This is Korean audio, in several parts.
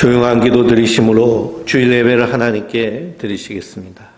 조용한 기도 드리심으로 주일 예배를 하나님께 드리시겠습니다.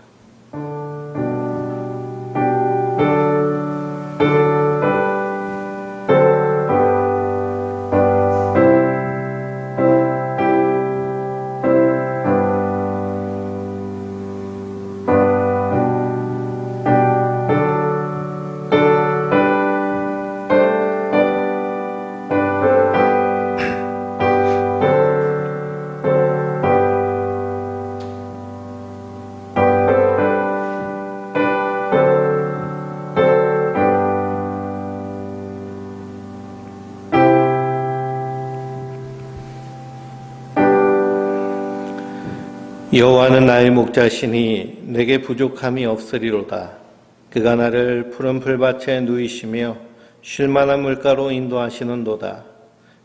여호와는 나의 목자시니 내게 부족함이 없으리로다. 그가 나를 푸른 풀밭에 누이시며 쉴만한 물가로 인도하시는도다.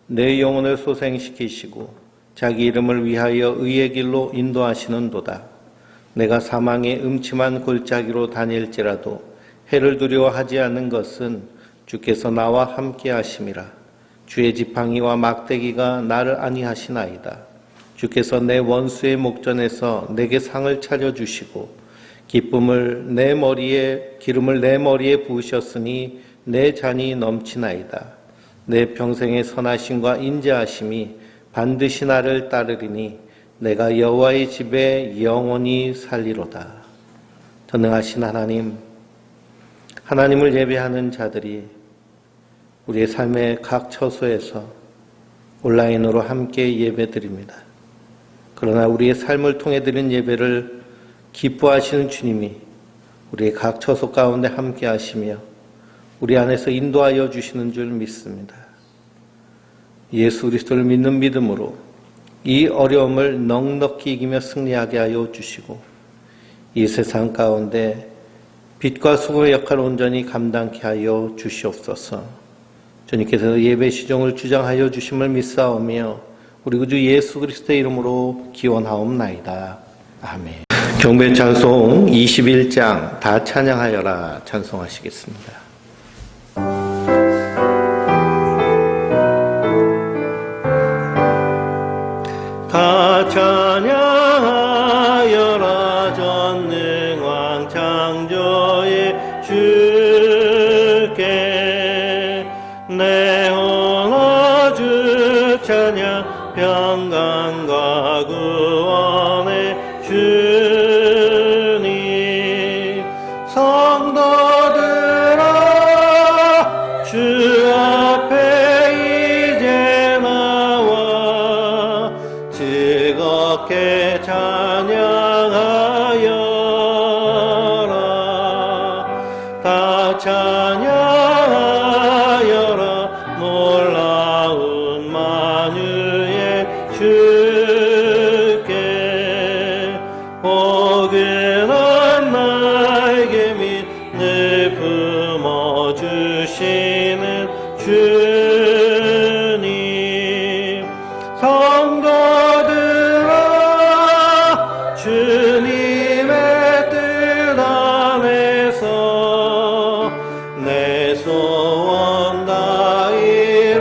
내 영혼을 소생시키시고 자기 이름을 위하여 의의 길로 인도하시는도다. 내가 사망의 음침한 골짜기로 다닐지라도 해를 두려워하지 않는 것은 주께서 나와 함께 하심이라. 주의 지팡이와 막대기가 나를 안위하시나이다. 주께서 내 원수의 목전에서 내게 상을 차려주시고 기름을 내 머리에 부으셨으니 내 잔이 넘치나이다. 내 평생의 선하심과 인자하심이 반드시 나를 따르리니 내가 여호와의 집에 영원히 살리로다. 전능하신 하나님을 예배하는 자들이 우리의 삶의 각 처소에서 온라인으로 함께 예배드립니다. 그러나 우리의 삶을 통해 드린 예배를 기뻐하시는 주님이 우리의 각 처소 가운데 함께 하시며 우리 안에서 인도하여 주시는 줄 믿습니다. 예수 그리스도를 믿는 믿음으로 이 어려움을 넉넉히 이기며 승리하게 하여 주시고 이 세상 가운데 빛과 소금의 역할을 온전히 감당케 하여 주시옵소서. 주님께서 예배 시종을 주장하여 주심을 믿사오며 우리 구주 예수 그리스도의 이름으로 기원하옵나이다. 아멘. 경배 찬송 21장 다 찬양하여라 찬송하시겠습니다. 다 찬양하여라 전능왕 창조의 주께 내 언어 주 찬양 평강과 구원의 주님 성도들아 주 앞에 이제 나와 즐겁게 찬양하여라. 다 찬양하여라. 놀라운 만유의 주께 포근한 날개 밑 늘 품어주시는 주님 성도들아 주님의 뜻 안에서 내 소원 다 이루리라.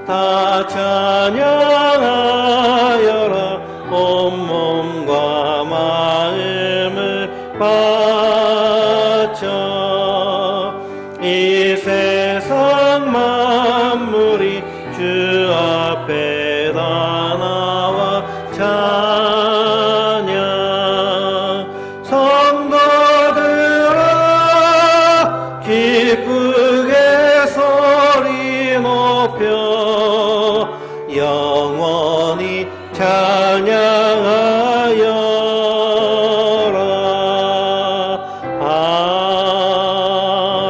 다 찬양하여라. 온몸과 마음을 바쳐 이 세상 만물이 주 앞에 다 나와 찬양 성도들아 기쁘게 소리 높여 영원히 찬양하여라.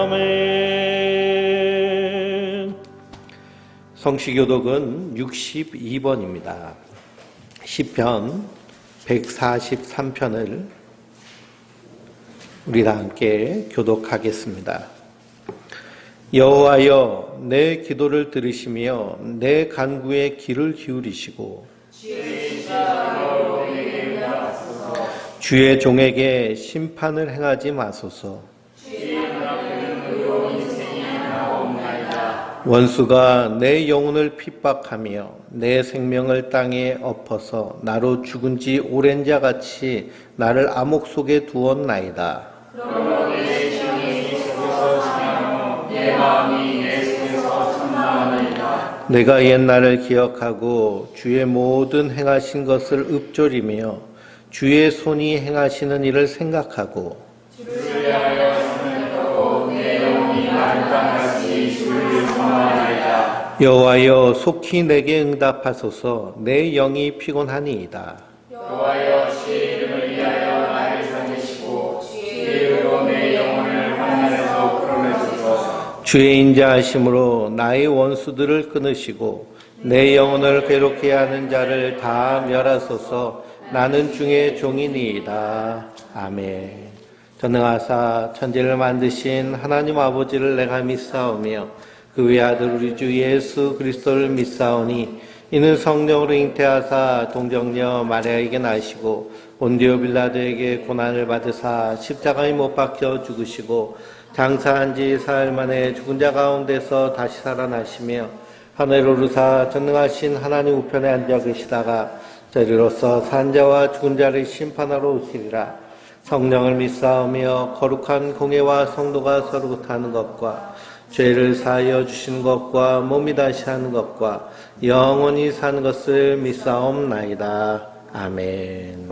아멘. 성시교독은 62번입니다. 시편 143편을 우리 다 함께 교독하겠습니다. 여호와여 내 기도를 들으시며 내 간구에 귀를 기울이시고 주의 종에게 심판을 행하지 마소서. 원수가 내 영혼을 핍박하며 내 생명을 땅에 엎어서 나로 죽은 지 오랜 자 같이 나를 암흑 속에 두었나이다. 그러므로 내 심령이 속에서 찬양하며 내 마음이 내 속에서 찬양하나이다. 내가 옛날을 기억하고 주의 모든 행하신 것을 읊조리며 주의 손이 행하시는 일을 생각하고 주를 위하여 손을 펴고 내 영혼이 만땅같이 주를 청하나이다. 여호와여 속히 내게 응답하소서. 내 영이 피곤하니이다. 여호와여 주의 이름을 위하여 나를 살리시고 주의 이름으로 내 영혼을 환난에서 끌어내소서. 주의 인자하심으로 나의 원수들을 끊으시고 내 영혼을 괴롭게 하는 자를 다 멸하소서. 나는 중의 종이니이다. 아멘. 전능하사 천지를 만드신 하나님 아버지를 내가 믿사오며 그 외아들 우리 주 예수 그리스도를 믿사오니 이는 성령으로 잉태하사 동정녀 마리아에게 나시고 본디오 빌라도에게 고난을 받으사 십자가에 못 박혀 죽으시고 장사한 지 사흘 만에 죽은 자 가운데서 다시 살아나시며 하늘로 오르사 전능하신 하나님 우편에 앉아 계시다가 저리로서 산자와 죽은 자를 심판하러 오시리라. 성령을 믿사오며 거룩한 공예와 성도가 서로 굿하는 것과 죄를 사하여 주시는 것과 몸이 다시 하는 것과 영원히 사는 것을 믿사옵나이다. 아멘.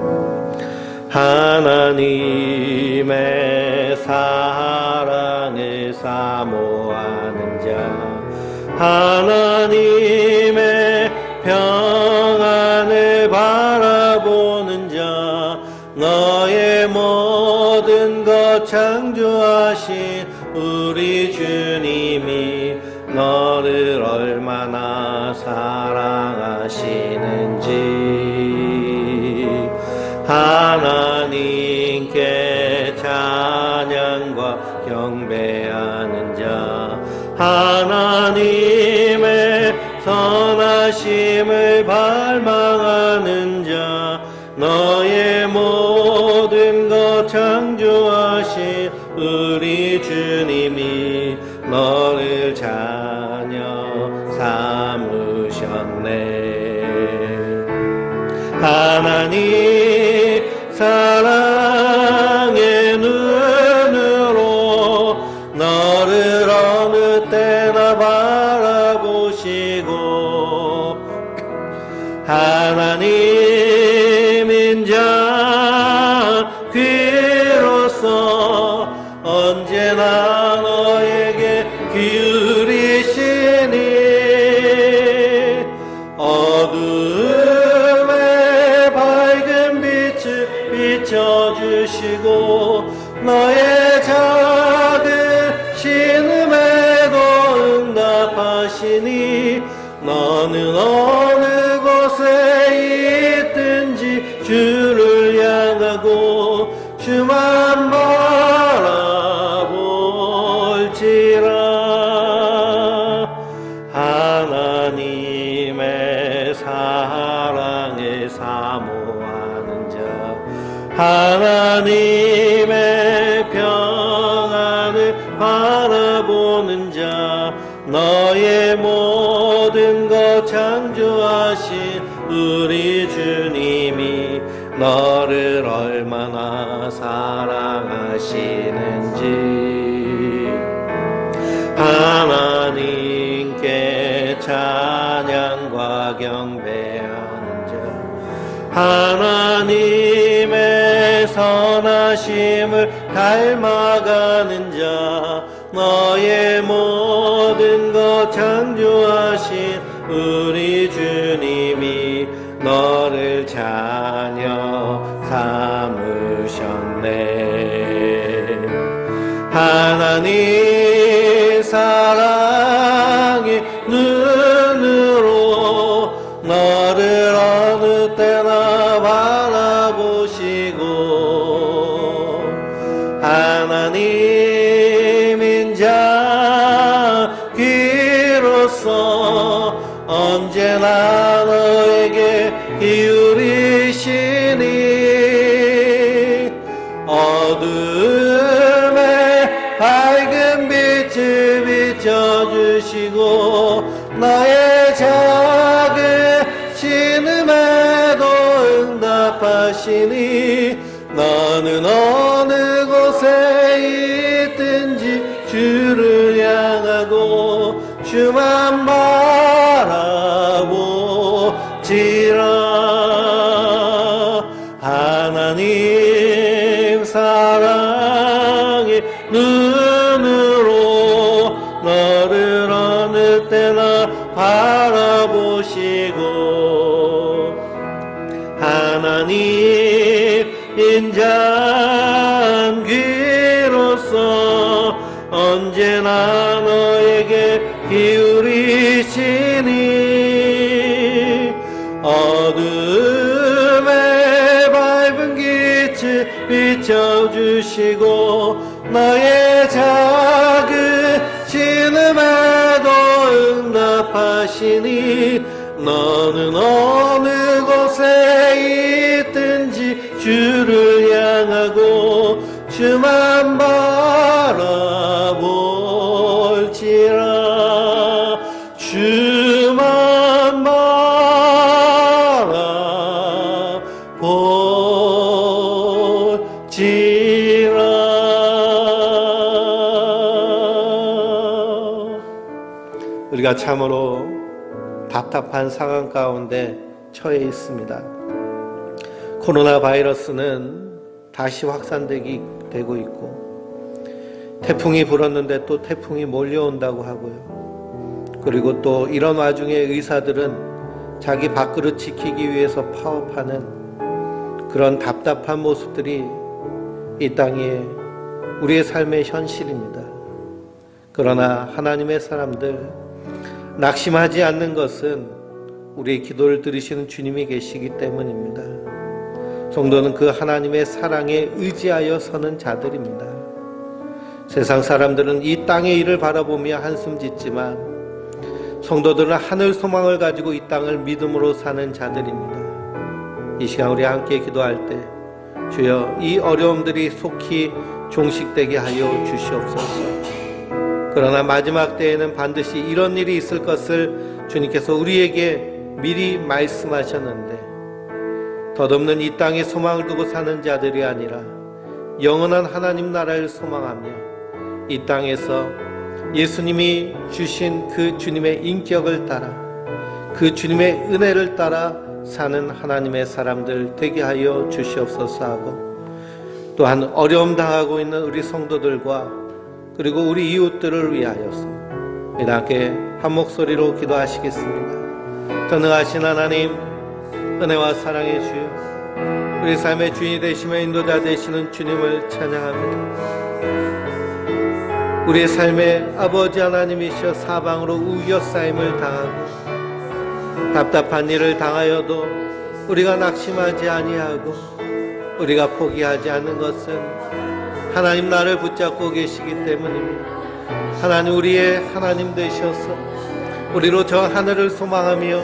하나님의 사랑을 사모하는 자, 하나님의 평안을 바라보는 자, 너의 모든 것 창조하신 우리 주님이 너를 얼마나 사랑하시는지 하나님께 찬양과 경배하는 자, 하나님의 선하심을 발망하는 자, 너의 모든 것 창조하신 우리 주님이 너를 자녀 삼으셨네. 하나님 사랑의 눈으로 너를 어느 때나 바라보시고 하나님 인자 귀로서 언제나 너에게 기울이시니 어두움에 밝은 빛을 비춰주시고 너의 작은 신음에도 응답하시니 너는 어느 곳에 있든지 주를 향하고 주만 바라볼지라. 하나님의 사랑을 사모하는 자, 하나님의 평안을 바라보는 자, 너의 모든 것 창조하신 우리 주님이 너를 얼마나 사랑하시는지 하나님께 찬양과 경배하는 자, 하나님의 선하심을 닮아가는 자, 너의 모든 것 창조하신 우리 주님이 너를 자녀 삼으셨네. 하나님 사랑의 눈으로 너를 어느 때나 바라보시고 하나님 인자 귀로서 언제나 너에게 기울이시니 어둠에 밝은 빛을 비춰주시고 주시고 나의 작은 신음에도 응답하시니 나는 어느 곳에 있든지 주를 향하고 주만 바라보지라. 하나님 사랑의 눈으로 너를 어느 때나 바라보시고 하나님 인자한 귀로서 언제나 너에게 기울이시니 어둠에 밝은 빛을 비춰주시고 나의 작은 신음에도 응답하시니 너는 어느 곳에 있든지 주를 향하고 주만 바라볼지라. 주만 바라볼지라. 우리가 참으로 답답한 상황 가운데 처해 있습니다. 코로나 바이러스는 다시 확산되고 있고 태풍이 불었는데 또 태풍이 몰려온다고 하고요. 그리고 또 이런 와중에 의사들은 자기 밥그릇 지키기 위해서 파업하는 그런 답답한 모습들이 이 땅에 우리의 삶의 현실입니다. 그러나 하나님의 사람들, 낙심하지 않는 것은 우리의 기도를 들으시는 주님이 계시기 때문입니다. 성도는 그 하나님의 사랑에 의지하여 서는 자들입니다. 세상 사람들은 이 땅의 일을 바라보며 한숨 짓지만 성도들은 하늘 소망을 가지고 이 땅을 믿음으로 사는 자들입니다. 이 시간 우리 함께 기도할 때 주여 이 어려움들이 속히 종식되게 하여 주시옵소서. 그러나 마지막 때에는 반드시 이런 일이 있을 것을 주님께서 우리에게 미리 말씀하셨는데 덧없는 이 땅에 소망을 두고 사는 자들이 아니라 영원한 하나님 나라를 소망하며 이 땅에서 예수님이 주신 그 주님의 인격을 따라 그 주님의 은혜를 따라 사는 하나님의 사람들 되게 하여 주시옵소서 하고 또한 어려움 당하고 있는 우리 성도들과 그리고 우리 이웃들을 위하여서 함께 한 목소리로 기도하시겠습니다. 전능하신 하나님, 은혜와 사랑의 주여, 우리 삶의 주인이 되시며 인도자 되시는 주님을 찬양합니다. 우리의 삶의 아버지 하나님이시여 사방으로 우겨싸임을 당하고 답답한 일을 당하여도 우리가 낙심하지 아니하고 우리가 포기하지 않는 것은 하나님 나를 붙잡고 계시기 때문입니다. 하나님 우리의 하나님 되셔서 우리로 저 하늘을 소망하며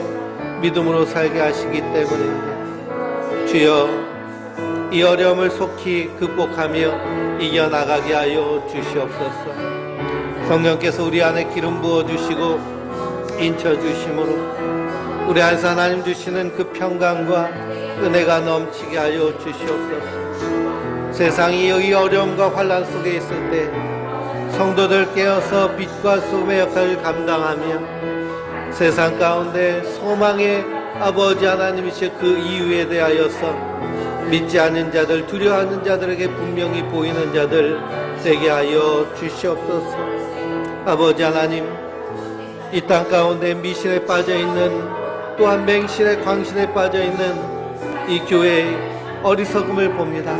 믿음으로 살게 하시기 때문입니다. 주여 이 어려움을 속히 극복하며 이겨나가게 하여 주시옵소서. 성령께서 우리 안에 기름 부어주시고 인쳐주심으로 우리 안에서 하나님 주시는 그 평강과 은혜가 넘치게 하여 주시옵소서. 세상이 이 어려움과 환난 속에 있을 때 성도들 깨어서 빛과 소금의 역할을 감당하며 세상 가운데 소망의 아버지 하나님이시 그 이유에 대하여서 믿지 않는 자들, 두려워하는 자들에게 분명히 보이는 자들 되게 하여 주시옵소서. 아버지 하나님, 이 땅 가운데 미신에 빠져있는 또한 맹신에 광신에 빠져있는 이 교회의 어리석음을 봅니다.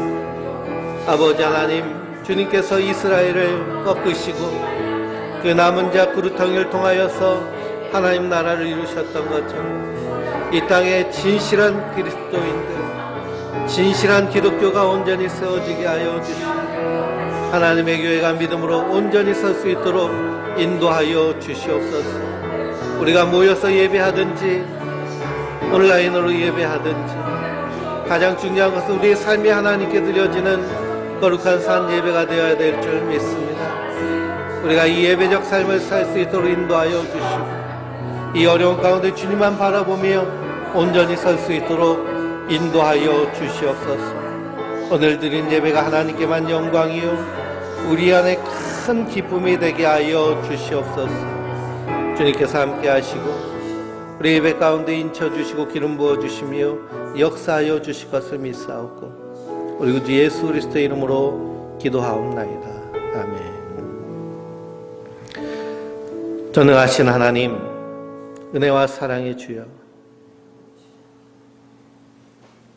아버지 하나님, 주님께서 이스라엘을 꺾으시고 그 남은 자 구루텅이를 통하여서 하나님 나라를 이루셨던 것처럼 이 땅에 진실한 그리스도인들, 진실한 기독교가 온전히 세워지게 하여 주시고 하나님의 교회가 믿음으로 온전히 설 수 있도록 인도하여 주시옵소서. 우리가 모여서 예배하든지 온라인으로 예배하든지 가장 중요한 것은 우리의 삶이 하나님께 드려지는 거룩한 산 예배가 되어야 될 줄 믿습니다. 우리가 이 예배적 삶을 살 수 있도록 인도하여 주시고 이 어려운 가운데 주님만 바라보며 온전히 설 수 있도록 인도하여 주시옵소서. 오늘 드린 예배가 하나님께만 영광이요 우리 안에 큰 기쁨이 되게 하여 주시옵소서. 주님께서 함께 하시고 우리 예배 가운데 인쳐주시고 기름 부어주시며 역사하여 주실 것을 믿사옵고 우리 구주 예수 그리스도의 이름으로 기도하옵나이다. 아멘. 전능하신 하나님, 은혜와 사랑의 주여,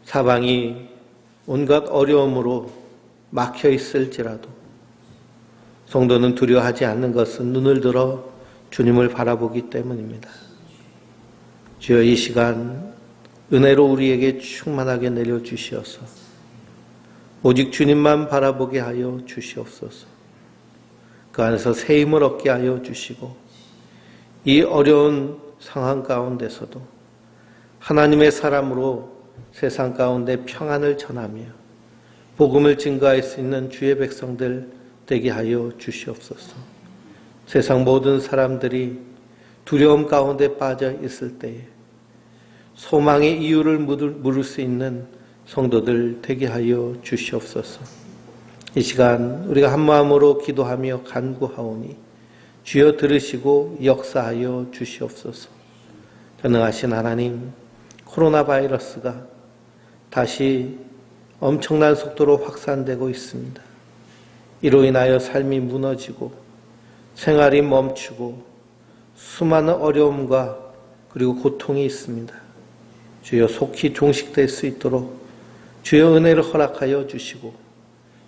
사방이 온갖 어려움으로 막혀 있을지라도 성도는 두려워하지 않는 것은 눈을 들어 주님을 바라보기 때문입니다. 주여, 이 시간 은혜로 우리에게 충만하게 내려주시어서 오직 주님만 바라보게 하여 주시옵소서. 그 안에서 새 힘을 얻게 하여 주시고 이 어려운 상황 가운데서도 하나님의 사람으로 세상 가운데 평안을 전하며 복음을 증거할 수 있는 주의 백성들 되게 하여 주시옵소서. 세상 모든 사람들이 두려움 가운데 빠져 있을 때에 소망의 이유를 물을 수 있는 성도들 되게 하여 주시옵소서. 이 시간 우리가 한마음으로 기도하며 간구하오니 주여 들으시고 역사하여 주시옵소서. 전능하신 하나님, 코로나 바이러스가 다시 엄청난 속도로 확산되고 있습니다. 이로 인하여 삶이 무너지고 생활이 멈추고 수많은 어려움과 그리고 고통이 있습니다. 주여 속히 종식될 수 있도록 주여 은혜를 허락하여 주시고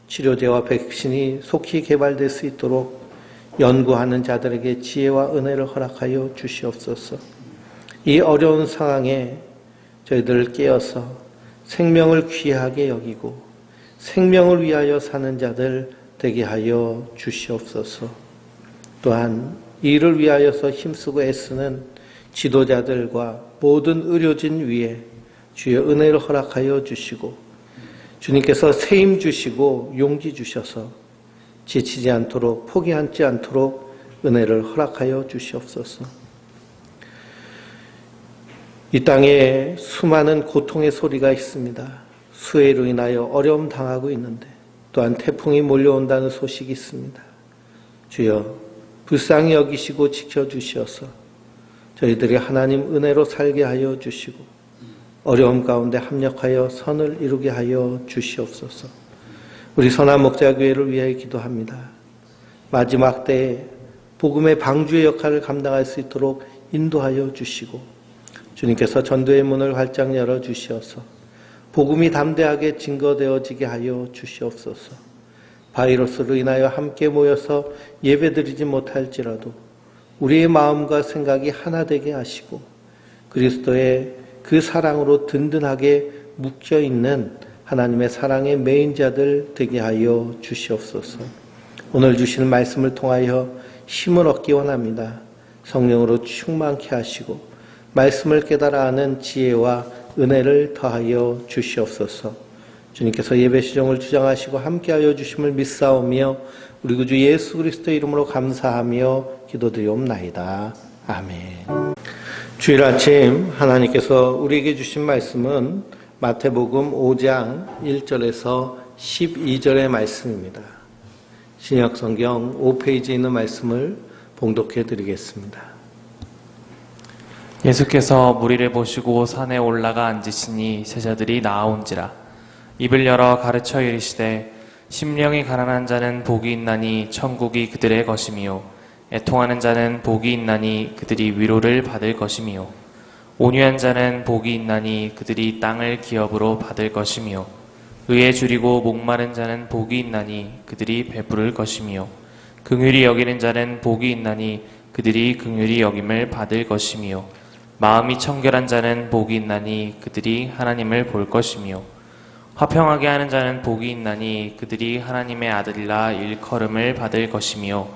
치료제와 백신이 속히 개발될 수 있도록 연구하는 자들에게 지혜와 은혜를 허락하여 주시옵소서. 이 어려운 상황에 저희들을 깨어서 생명을 귀하게 여기고 생명을 위하여 사는 자들 되게 하여 주시옵소서. 또한 이를 위하여서 힘쓰고 애쓰는 지도자들과 모든 의료진 위에 주여 은혜를 허락하여 주시고 주님께서 새 힘 주시고 용기 주셔서 지치지 않도록 포기하지 않도록 은혜를 허락하여 주시옵소서. 이 땅에 수많은 고통의 소리가 있습니다. 수해로 인하여 어려움 당하고 있는데 또한 태풍이 몰려온다는 소식이 있습니다. 주여 불쌍히 여기시고 지켜주시어서 저희들이 하나님 은혜로 살게 하여 주시고 어려움 가운데 합력하여 선을 이루게 하여 주시옵소서. 우리 선한 목자교회를 위하여 기도합니다. 마지막 때에 복음의 방주의 역할을 감당할 수 있도록 인도하여 주시고 주님께서 전도의 문을 활짝 열어주시어서 복음이 담대하게 증거되어지게 하여 주시옵소서. 바이러스로 인하여 함께 모여서 예배드리지 못할지라도 우리의 마음과 생각이 하나 되게 하시고 그리스도의 그 사랑으로 든든하게 묶여있는 하나님의 사랑의 메인자들 되게 하여 주시옵소서. 오늘 주시는 말씀을 통하여 힘을 얻기 원합니다. 성령으로 충만케 하시고 말씀을 깨달아 아는 지혜와 은혜를 더하여 주시옵소서. 주님께서 예배 시정을 주장하시고 함께하여 주심을 믿사오며 우리 구주 예수 그리스도의 이름으로 감사하며 기도드리옵나이다. 아멘. 주일 아침 하나님께서 우리에게 주신 말씀은 마태복음 5장 1절에서 12절의 말씀입니다. 신약성경 5페이지에 있는 말씀을 봉독해 드리겠습니다. 예수께서 무리를 보시고 산에 올라가 앉으시니 제자들이 나아온지라. 입을 열어 가르쳐 이르시되 심령이 가난한 자는 복이 있나니 천국이 그들의 것이미요 애통하는 자는 복이 있나니 그들이 위로를 받을 것이미요 온유한 자는 복이 있나니 그들이 땅을 기업으로 받을 것이미요 의에 줄이고 목마른 자는 복이 있나니 그들이 배부를 것이미요 긍휼히 여기는 자는 복이 있나니 그들이 긍휼히 여김을 받을 것이미요 마음이 청결한 자는 복이 있나니 그들이 하나님을 볼 것이미요 화평하게 하는 자는 복이 있나니 그들이 하나님의 아들이라 일컬음을 받을 것이미요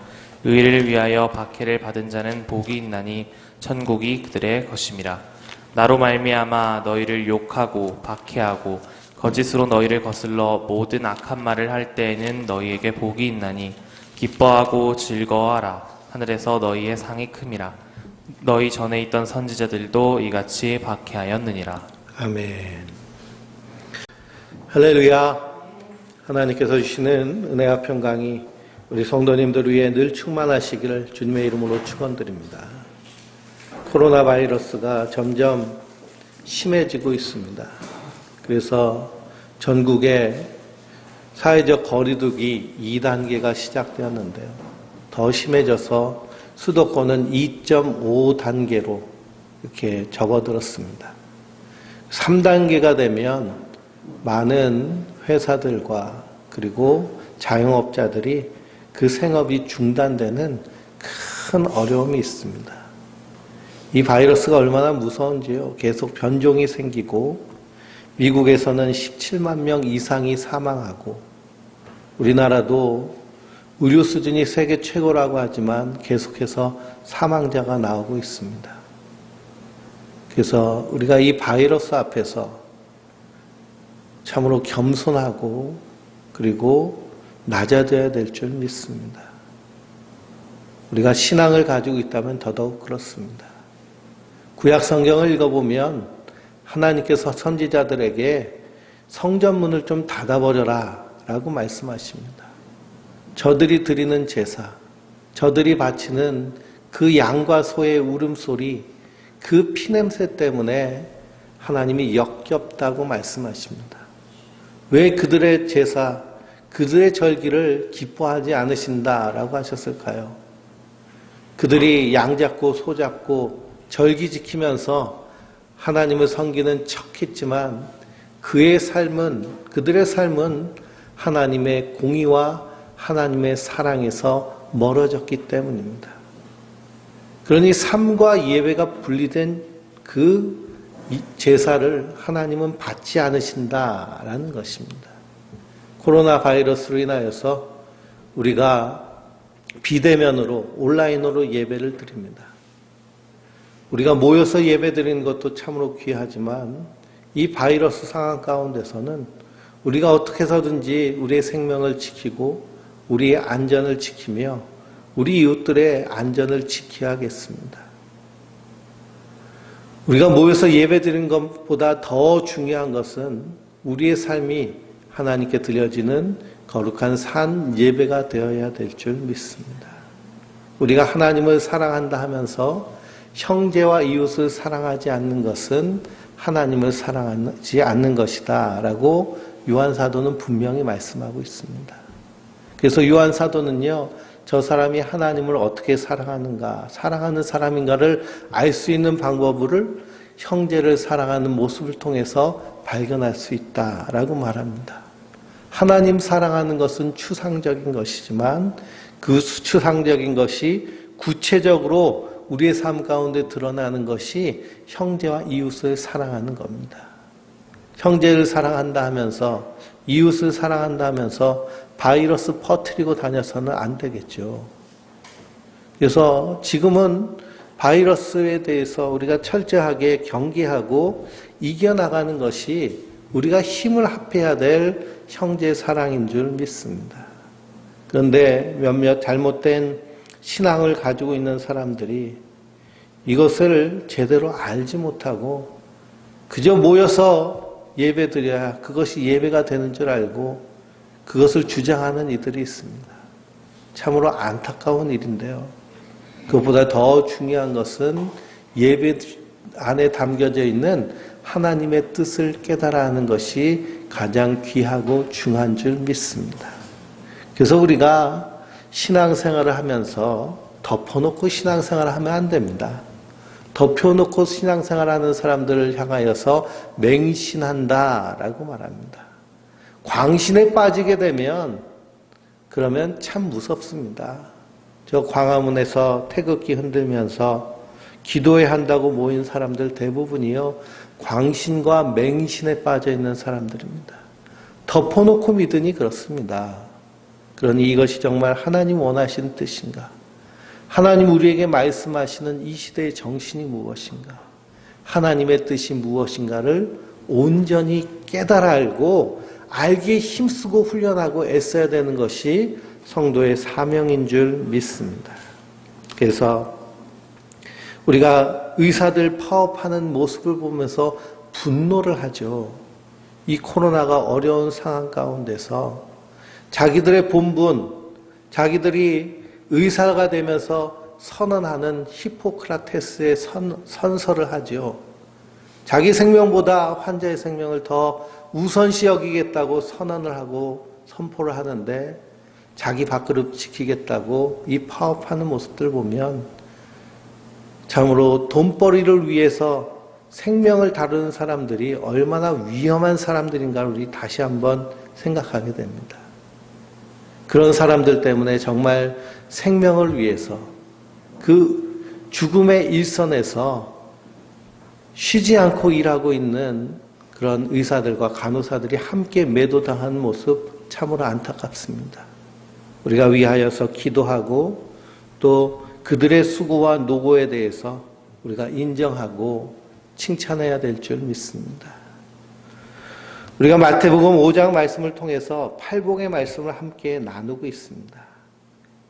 의를 위하여 박해를 받은 자는 복이 있나니 천국이 그들의 것임이라. 나로 말미암아 너희를 욕하고 박해하고 거짓으로 너희를 거슬러 모든 악한 말을 할 때에는 너희에게 복이 있나니 기뻐하고 즐거워하라. 하늘에서 너희의 상이 큼이라. 너희 전에 있던 선지자들도 이같이 박해하였느니라. 아멘. 할렐루야. 하나님께서 주시는 은혜와 평강이 우리 성도님들 위해 늘 충만하시기를 주님의 이름으로 축원드립니다. 코로나 바이러스가 점점 심해지고 있습니다. 그래서 전국에 사회적 거리두기 2단계가 시작되었는데요. 더 심해져서 수도권은 2.5단계로 이렇게 접어들었습니다. 3단계가 되면 많은 회사들과 그리고 자영업자들이 그 생업이 중단되는 큰 어려움이 있습니다. 이 바이러스가 얼마나 무서운지요. 계속 변종이 생기고 미국에서는 17만 명 이상이 사망하고 우리나라도 의료 수준이 세계 최고라고 하지만 계속해서 사망자가 나오고 있습니다. 그래서 우리가 이 바이러스 앞에서 참으로 겸손하고 그리고 낮아져야 될 줄 믿습니다. 우리가 신앙을 가지고 있다면 더더욱 그렇습니다. 구약 성경을 읽어보면 하나님께서 선지자들에게 성전문을 좀 닫아버려라 라고 말씀하십니다. 저들이 드리는 제사, 저들이 바치는 그 양과 소의 울음소리, 그 피냄새 때문에 하나님이 역겹다고 말씀하십니다. 왜 그들의 제사, 그들의 절기를 기뻐하지 않으신다라고 하셨을까요? 그들이 양 잡고 소 잡고 절기 지키면서 하나님을 섬기는 척했지만 그들의 삶은 하나님의 공의와 하나님의 사랑에서 멀어졌기 때문입니다. 그러니 삶과 예배가 분리된 그 제사를 하나님은 받지 않으신다라는 것입니다. 코로나 바이러스로 인하여서 우리가 비대면으로 온라인으로 예배를 드립니다. 우리가 모여서 예배 드리는 것도 참으로 귀하지만 이 바이러스 상황 가운데서는 우리가 어떻게 해서든지 우리의 생명을 지키고 우리의 안전을 지키며 우리 이웃들의 안전을 지켜야겠습니다. 우리가 모여서 예배 드리는 것보다 더 중요한 것은 우리의 삶이 하나님께 드려지는 거룩한 산 예배가 되어야 될 줄 믿습니다. 우리가 하나님을 사랑한다 하면서 형제와 이웃을 사랑하지 않는 것은 하나님을 사랑하지 않는 것이다 라고 요한사도는 분명히 말씀하고 있습니다. 그래서 요한사도는요, 저 사람이 하나님을 어떻게 사랑하는가, 사랑하는 사람인가를 알 수 있는 방법을 형제를 사랑하는 모습을 통해서 발견할 수 있다라고 말합니다. 하나님 사랑하는 것은 추상적인 것이지만 그 추상적인 것이 구체적으로 우리의 삶 가운데 드러나는 것이 형제와 이웃을 사랑하는 겁니다. 형제를 사랑한다 하면서 이웃을 사랑한다 하면서 바이러스 퍼뜨리고 다녀서는 안 되겠죠. 그래서 지금은 바이러스에 대해서 우리가 철저하게 경계하고 이겨나가는 것이 우리가 힘을 합해야 될 형제 사랑인 줄 믿습니다. 그런데 몇몇 잘못된 신앙을 가지고 있는 사람들이 이것을 제대로 알지 못하고 그저 모여서 예배드려야 그것이 예배가 되는 줄 알고 그것을 주장하는 이들이 있습니다. 참으로 안타까운 일인데요. 그것보다 더 중요한 것은 예배 안에 담겨져 있는 하나님의 뜻을 깨달아 하는 것이 가장 귀하고 중요한 줄 믿습니다. 그래서 우리가 신앙생활을 하면서 덮어놓고 신앙생활을 하면 안 됩니다. 덮여놓고 신앙생활하는 사람들을 향하여서 맹신한다라고 말합니다. 광신에 빠지게 되면 그러면 참 무섭습니다. 저 광화문에서 태극기 흔들면서 기도해야 한다고 모인 사람들 대부분이요, 광신과 맹신에 빠져 있는 사람들입니다. 덮어놓고 믿으니 그렇습니다. 그러니 이것이 정말 하나님 원하시는 뜻인가? 하나님 우리에게 말씀하시는 이 시대의 정신이 무엇인가? 하나님의 뜻이 무엇인가를 온전히 깨달아 알고 알기에 힘쓰고 훈련하고 애써야 되는 것이 성도의 사명인 줄 믿습니다. 그래서 우리가 의사들 파업하는 모습을 보면서 분노를 하죠. 이 코로나가 어려운 상황 가운데서 자기들의 본분, 자기들이 의사가 되면서 선언하는 히포크라테스의 선서를 하죠. 자기 생명보다 환자의 생명을 더 우선시 여기겠다고 선언을 하고 선포를 하는데 자기 밥그릇 지키겠다고 이 파업하는 모습들 보면 참으로 돈벌이를 위해서 생명을 다루는 사람들이 얼마나 위험한 사람들인가를 우리 다시 한번 생각하게 됩니다. 그런 사람들 때문에 정말 생명을 위해서 그 죽음의 일선에서 쉬지 않고 일하고 있는 그런 의사들과 간호사들이 함께 매도당한 모습 참으로 안타깝습니다. 우리가 위하여서 기도하고 또 그들의 수고와 노고에 대해서 우리가 인정하고 칭찬해야 될 줄 믿습니다. 우리가 마태복음 5장 말씀을 통해서 팔복의 말씀을 함께 나누고 있습니다.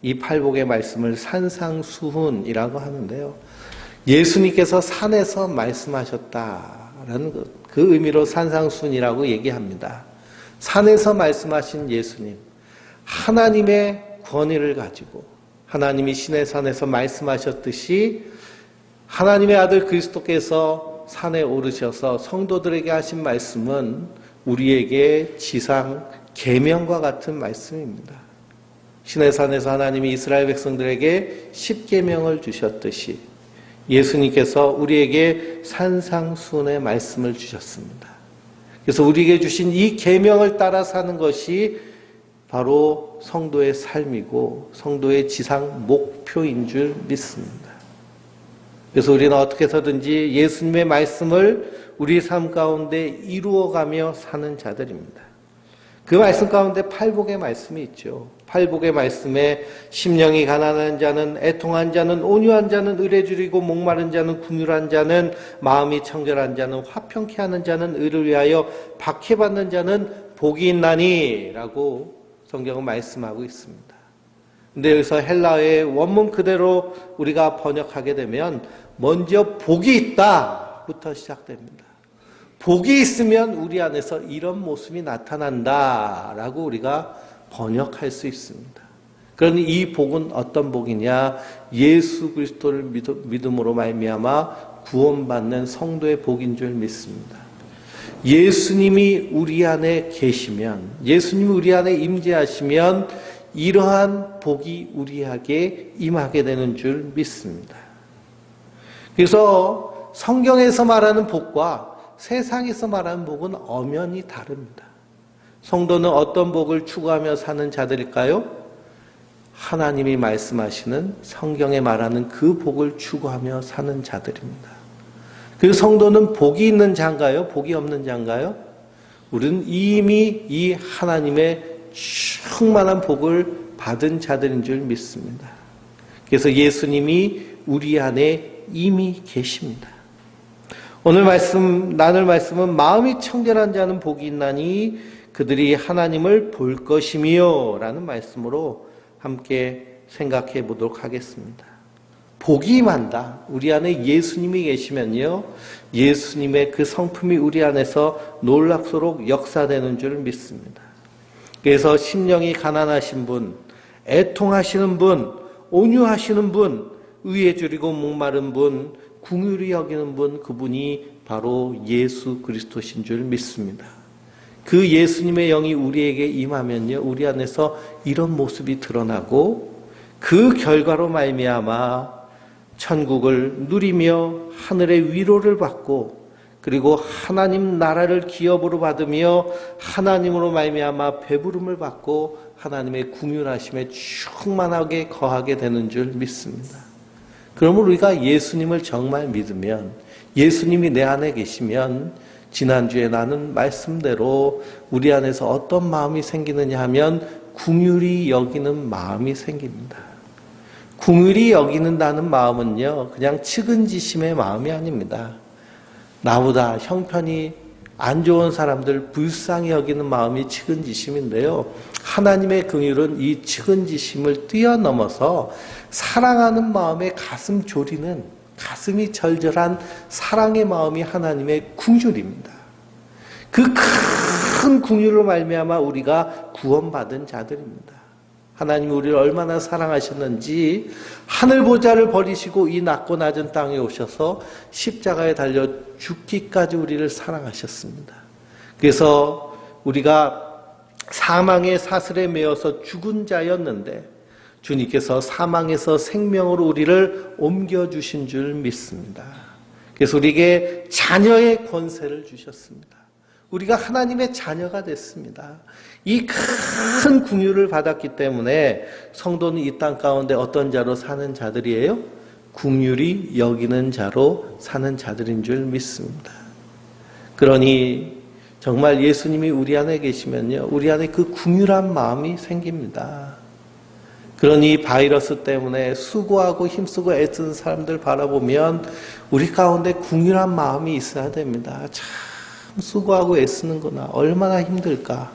이 팔복의 말씀을 산상수훈이라고 하는데요. 예수님께서 산에서 말씀하셨다라는 그 의미로 산상수훈이라고 얘기합니다. 산에서 말씀하신 예수님, 하나님의 권위를 가지고 하나님이 시내 산에서 말씀하셨듯이 하나님의 아들 그리스도께서 산에 오르셔서 성도들에게 하신 말씀은 우리에게 지상 계명과 같은 말씀입니다. 시내산에서 하나님이 이스라엘 백성들에게 십계명을 주셨듯이 예수님께서 우리에게 산상수훈의 말씀을 주셨습니다. 그래서 우리에게 주신 이 계명을 따라 사는 것이 바로 성도의 삶이고 성도의 지상 목표인 줄 믿습니다. 그래서 우리는 어떻게 해서든지 예수님의 말씀을 우리 삶 가운데 이루어가며 사는 자들입니다. 그 말씀 가운데 팔복의 말씀이 있죠. 팔복의 말씀에 심령이 가난한 자는, 애통한 자는, 온유한 자는, 의뢰 줄이고 목마른 자는, 궁휼한 자는, 마음이 청결한 자는, 화평케 하는 자는, 의를 위하여 박해받는 자는 복이 있나니 라고 성경은 말씀하고 있습니다. 근데 여기서 헬라어의 원문 그대로 우리가 번역하게 되면 먼저 복이 있다부터 시작됩니다. 복이 있으면 우리 안에서 이런 모습이 나타난다라고 우리가 번역할 수 있습니다. 그러니 이 복은 어떤 복이냐? 예수 그리스도를 믿음으로 말미암아 구원받는 성도의 복인 줄 믿습니다. 예수님이 우리 안에 계시면, 예수님이 우리 안에 임재하시면 이러한 복이 우리에게 임하게 되는 줄 믿습니다. 그래서 성경에서 말하는 복과 세상에서 말하는 복은 엄연히 다릅니다. 성도는 어떤 복을 추구하며 사는 자들일까요? 하나님이 말씀하시는 성경에 말하는 그 복을 추구하며 사는 자들입니다. 그 성도는 복이 있는 자인가요? 복이 없는 자인가요? 우리는 이미 이 하나님의 충만한 복을 받은 자들인 줄 믿습니다. 그래서 예수님이 우리 안에 이미 계십니다. 오늘 나눌 말씀은 마음이 청결한 자는 복이 있나니 그들이 하나님을 볼 것이며 라는 말씀으로 함께 생각해 보도록 하겠습니다. 복이 임한다. 우리 안에 예수님이 계시면요, 예수님의 그 성품이 우리 안에서 놀랍도록 역사되는 줄 믿습니다. 그래서 심령이 가난하신 분, 애통하시는 분, 온유하시는 분, 의에 줄이고 목마른 분, 긍휼히 여기는 분, 그분이 바로 예수 그리스도신 줄 믿습니다. 그 예수님의 영이 우리에게 임하면요, 우리 안에서 이런 모습이 드러나고 그 결과로 말미암아 천국을 누리며 하늘의 위로를 받고 그리고 하나님 나라를 기업으로 받으며 하나님으로 말미암아 배부름을 받고 하나님의 긍휼하심에 충만하게 거하게 되는 줄 믿습니다. 그러므로 우리가 예수님을 정말 믿으면, 예수님이 내 안에 계시면 지난주에 나눈 말씀대로 우리 안에서 어떤 마음이 생기느냐 하면 긍휼히 여기는 마음이 생깁니다. 긍휼히 여기는다는 마음은요, 그냥 측은지심의 마음이 아닙니다. 나보다 형편이 안 좋은 사람들 불쌍히 여기는 마음이 측은지심인데요. 하나님의 긍휼은 이 측은지심을 뛰어넘어서 사랑하는 마음에 가슴 졸이는, 가슴이 절절한 사랑의 마음이 하나님의 긍휼입니다. 그 큰 긍휼로 말미암아 우리가 구원받은 자들입니다. 하나님이 우리를 얼마나 사랑하셨는지 하늘 보좌를 버리시고 이 낮고 낮은 땅에 오셔서 십자가에 달려 죽기까지 우리를 사랑하셨습니다. 그래서 우리가 사망의 사슬에 매어서 죽은 자였는데 주님께서 사망에서 생명으로 우리를 옮겨주신 줄 믿습니다. 그래서 우리에게 자녀의 권세를 주셨습니다. 우리가 하나님의 자녀가 됐습니다. 이 큰 긍휼을 받았기 때문에 성도는 이 땅 가운데 어떤 자로 사는 자들이에요? 긍휼히 여기는 자로 사는 자들인 줄 믿습니다. 그러니 정말 예수님이 우리 안에 계시면요, 우리 안에 그 긍휼한 마음이 생깁니다. 그러니 바이러스 때문에 수고하고 힘쓰고 애쓰는 사람들 바라보면 우리 가운데 긍휼한 마음이 있어야 됩니다. 참 수고하고 애쓰는구나. 얼마나 힘들까.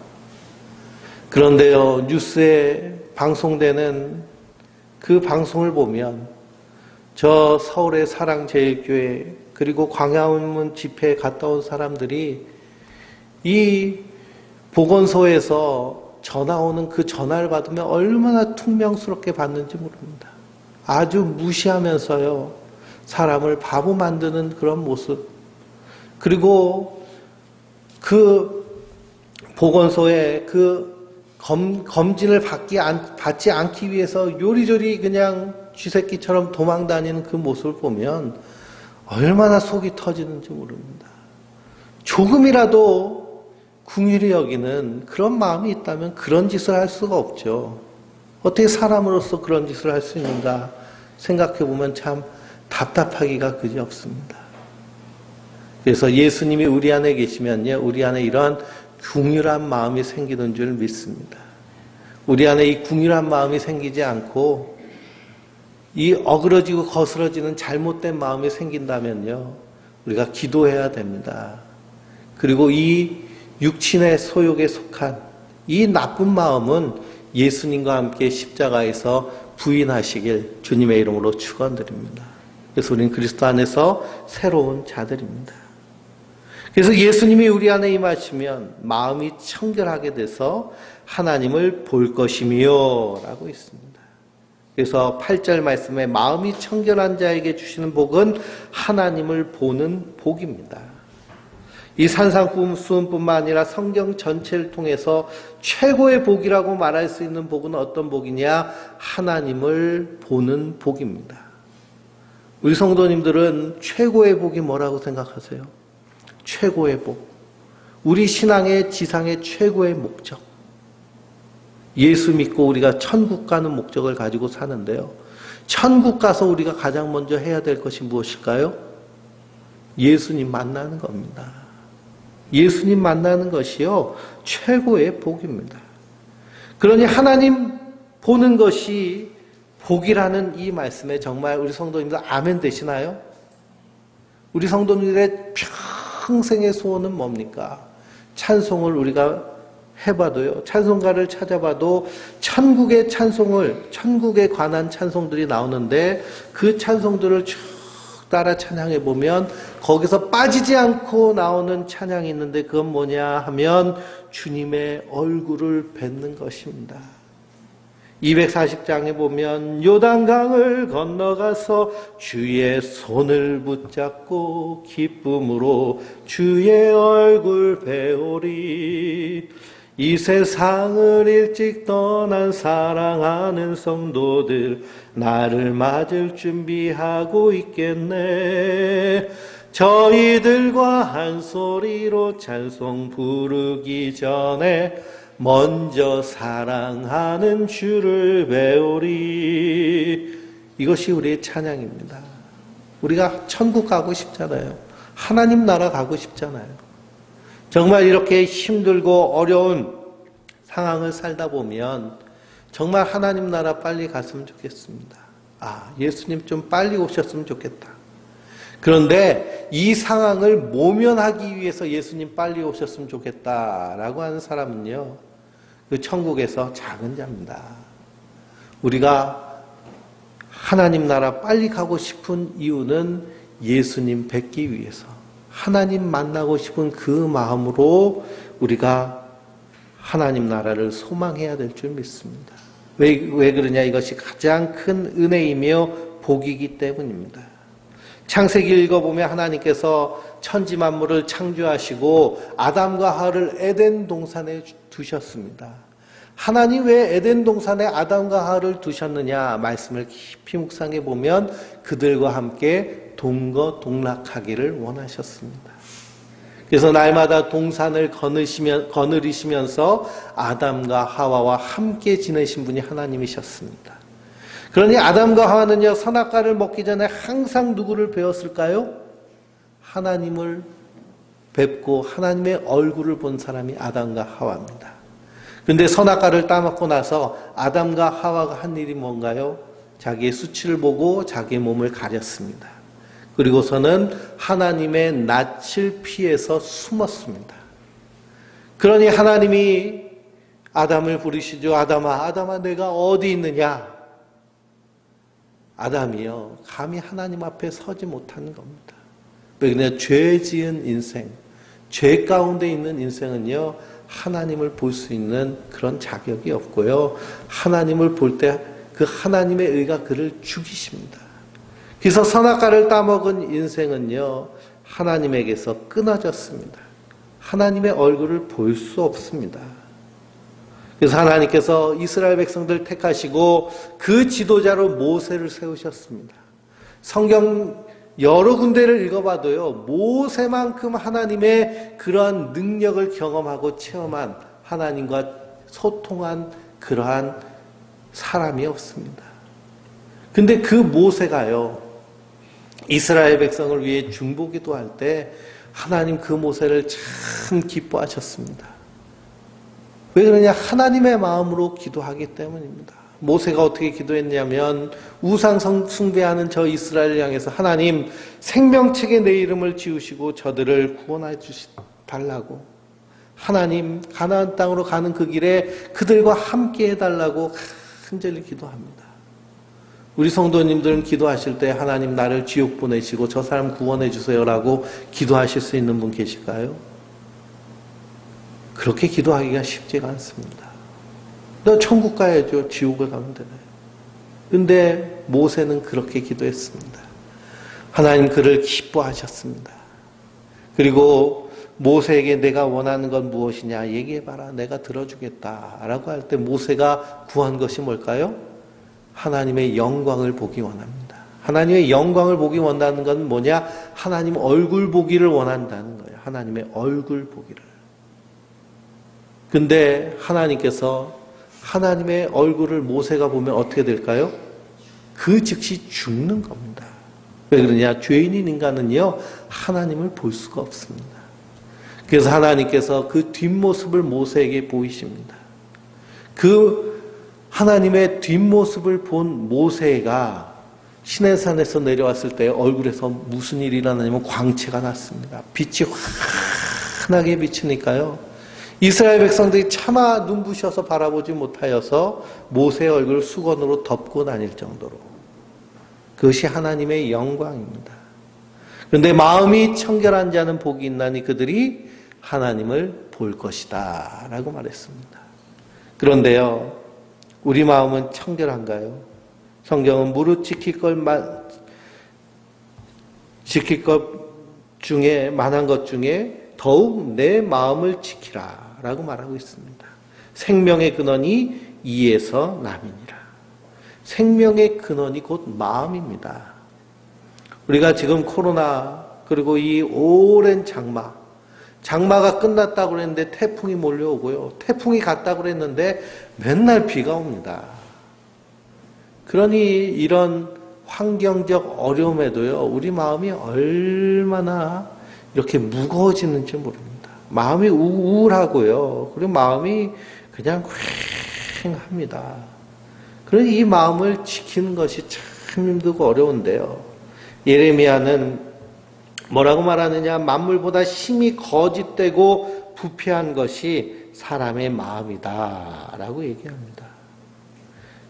그런데요, 뉴스에 방송되는 그 방송을 보면 저 서울의 사랑제일교회 그리고 광화문 집회에 갔다 온 사람들이 이 보건소에서 전화 오는 그 전화를 받으면 얼마나 퉁명스럽게 받는지 모릅니다. 아주 무시하면서요, 사람을 바보 만드는 그런 모습. 그리고 그 보건소에 그 검진을 받지 않기 위해서 요리조리 그냥 쥐새끼처럼 도망다니는 그 모습을 보면 얼마나 속이 터지는지 모릅니다. 조금이라도 긍휼히 여기는 그런 마음이 있다면 그런 짓을 할 수가 없죠. 어떻게 사람으로서 그런 짓을 할 수 있는가 생각해 보면 참 답답하기가 그지 없습니다. 그래서 예수님이 우리 안에 계시면요, 우리 안에 이러한 긍휼한 마음이 생기는 줄 믿습니다. 우리 안에 이 긍휼한 마음이 생기지 않고 이 어그러지고 거스러지는 잘못된 마음이 생긴다면요, 우리가 기도해야 됩니다. 그리고 이 육신의 소욕에 속한 이 나쁜 마음은 예수님과 함께 십자가에서 부인하시길 주님의 이름으로 축원드립니다. 그래서 우리는 그리스도 안에서 새로운 자들입니다. 그래서 예수님이 우리 안에 임하시면 마음이 청결하게 돼서 하나님을 볼 것이며 라고 있습니다. 그래서 8절 말씀에 마음이 청결한 자에게 주시는 복은 하나님을 보는 복입니다. 이 산상수훈뿐만 아니라 성경 전체를 통해서 최고의 복이라고 말할 수 있는 복은 어떤 복이냐? 하나님을 보는 복입니다. 우리 성도님들은 최고의 복이 뭐라고 생각하세요? 최고의 복. 우리 신앙의 지상의 최고의 목적. 예수 믿고 우리가 천국 가는 목적을 가지고 사는데요. 천국 가서 우리가 가장 먼저 해야 될 것이 무엇일까요? 예수님 만나는 겁니다. 예수님 만나는 것이요, 최고의 복입니다. 그러니 하나님 보는 것이 복이라는 이 말씀에 정말 우리 성도님들 아멘 되시나요? 우리 성도님들의 평생의 소원은 뭡니까? 찬송을 우리가 해봐도요, 찬송가를 찾아봐도 천국의 찬송을, 천국에 관한 찬송들이 나오는데 그 찬송들을 쭉 따라 찬양해 보면 거기서 빠지지 않고 나오는 찬양이 있는데 그건 뭐냐 하면 주님의 얼굴을 뵙는 것입니다. 240장에 보면 요단강을 건너가서 주의 손을 붙잡고 기쁨으로 주의 얼굴 배우리. 이 세상을 일찍 떠난 사랑하는 성도들 나를 맞을 준비하고 있겠네. 저희들과 한 소리로 찬송 부르기 전에 먼저 사랑하는 주를 배우리. 이것이 우리의 찬양입니다. 우리가 천국 가고 싶잖아요. 하나님 나라 가고 싶잖아요. 정말 이렇게 힘들고 어려운 상황을 살다 보면 정말 하나님 나라 빨리 갔으면 좋겠습니다. 아, 예수님 좀 빨리 오셨으면 좋겠다. 그런데 이 상황을 모면하기 위해서 예수님 빨리 오셨으면 좋겠다라고 하는 사람은요, 그 천국에서 작은 자입니다. 우리가 하나님 나라 빨리 가고 싶은 이유는 예수님 뵙기 위해서, 하나님 만나고 싶은 그 마음으로 우리가 하나님 나라를 소망해야 될 줄 믿습니다. 왜 그러냐? 이것이 가장 큰 은혜이며 복이기 때문입니다. 창세기 읽어보면 하나님께서 천지 만물을 창조하시고 아담과 하와를 에덴 동산에 두셨습니다. 하나님 왜 에덴 동산에 아담과 하와를 두셨느냐? 말씀을 깊이 묵상해 보면 그들과 함께 동거동락하기를 원하셨습니다. 그래서 날마다 동산을 거느리시면서 아담과 하와와 함께 지내신 분이 하나님이셨습니다. 그러니 아담과 하와는요, 선악과를 먹기 전에 항상 누구를 배웠을까요? 하나님을 뵙고 하나님의 얼굴을 본 사람이 아담과 하와입니다. 그런데 선악과를 따먹고 나서 아담과 하와가 한 일이 뭔가요? 자기의 수치를 보고 자기의 몸을 가렸습니다. 그리고서는 하나님의 낯을 피해서 숨었습니다. 그러니 하나님이 아담을 부르시죠. 아담아, 내가 어디 있느냐? 아담이요, 감히 하나님 앞에 서지 못하는 겁니다. 왜 그러냐? 죄 지은 인생, 죄 가운데 있는 인생은요, 하나님을 볼 수 있는 그런 자격이 없고요. 하나님을 볼 때 그 하나님의 의가 그를 죽이십니다. 그래서 선악과를 따먹은 인생은요, 하나님에게서 끊어졌습니다. 하나님의 얼굴을 볼 수 없습니다. 그래서 하나님께서 이스라엘 백성들 택하시고 그 지도자로 모세를 세우셨습니다. 성경 여러 군데를 읽어봐도요, 모세만큼 하나님의 그러한 능력을 경험하고 체험한, 하나님과 소통한 그러한 사람이 없습니다. 근데 그 모세가요, 이스라엘 백성을 위해 중보기도 할 때 하나님 그 모세를 참 기뻐하셨습니다. 왜 그러냐? 하나님의 마음으로 기도하기 때문입니다. 모세가 어떻게 기도했냐면, 우상 숭배하는 저 이스라엘을 향해서 하나님, 생명책에 내 이름을 지우시고 저들을 구원해 달라고, 하나님 가나안 땅으로 가는 그 길에 그들과 함께 해달라고 간절히 기도합니다. 우리 성도님들은 기도하실 때 하나님 나를 지옥 보내시고 저 사람 구원해 주세요라고 기도하실 수 있는 분 계실까요? 그렇게 기도하기가 쉽지가 않습니다. 너 천국 가야죠. 지옥을 가면 되나요? 근데 모세는 그렇게 기도했습니다. 하나님 그를 기뻐하셨습니다. 그리고 모세에게 내가 원하는 건 무엇이냐 얘기해봐라. 내가 들어주겠다라고 할 때 모세가 구한 것이 뭘까요? 하나님의 영광을 보기 원합니다. 하나님의 영광을 보기 원하는 건 뭐냐? 하나님 얼굴 보기를 원한다는 거예요. 하나님의 얼굴 보기를. 근데 하나님께서 하나님의 얼굴을 모세가 보면 어떻게 될까요? 그 즉시 죽는 겁니다. 왜 그러냐? 죄인인 인간은요, 하나님을 볼 수가 없습니다. 그래서 하나님께서 그 뒷모습을 모세에게 보이십니다. 그 하나님의 뒷모습을 본 모세가 시내산에서 내려왔을 때 얼굴에서 무슨 일이 일어나냐면 광채가 났습니다. 빛이 환하게 비치니까요, 이스라엘 백성들이 차마 눈부셔서 바라보지 못하여서 모세의 얼굴을 수건으로 덮고 다닐 정도로, 그것이 하나님의 영광입니다. 그런데 마음이 청결한 자는 복이 있나니 그들이 하나님을 볼 것이다 라고 말했습니다. 그런데요, 우리 마음은 청결한가요? 성경은 무릇 지킬 것 중에, 만한 것 중에 더욱 내 마음을 지키라 라고 말하고 있습니다. 생명의 근원이 이에서 남이니라. 생명의 근원이 곧 마음입니다. 우리가 지금 코로나, 그리고 이 오랜 장마가 끝났다고 그랬는데 태풍이 몰려오고요, 태풍이 갔다고 그랬는데 맨날 비가 옵니다. 그러니 이런 환경적 어려움에도요, 우리 마음이 얼마나 이렇게 무거워지는지 모릅니다. 마음이 우울하고요, 그리고 마음이 그냥 휑합니다. 그러니 이 마음을 지키는 것이 참 힘들고 어려운데요, 예레미야는 뭐라고 말하느냐? 만물보다 심히 거짓되고 부패한 것이 사람의 마음이다 라고 얘기합니다.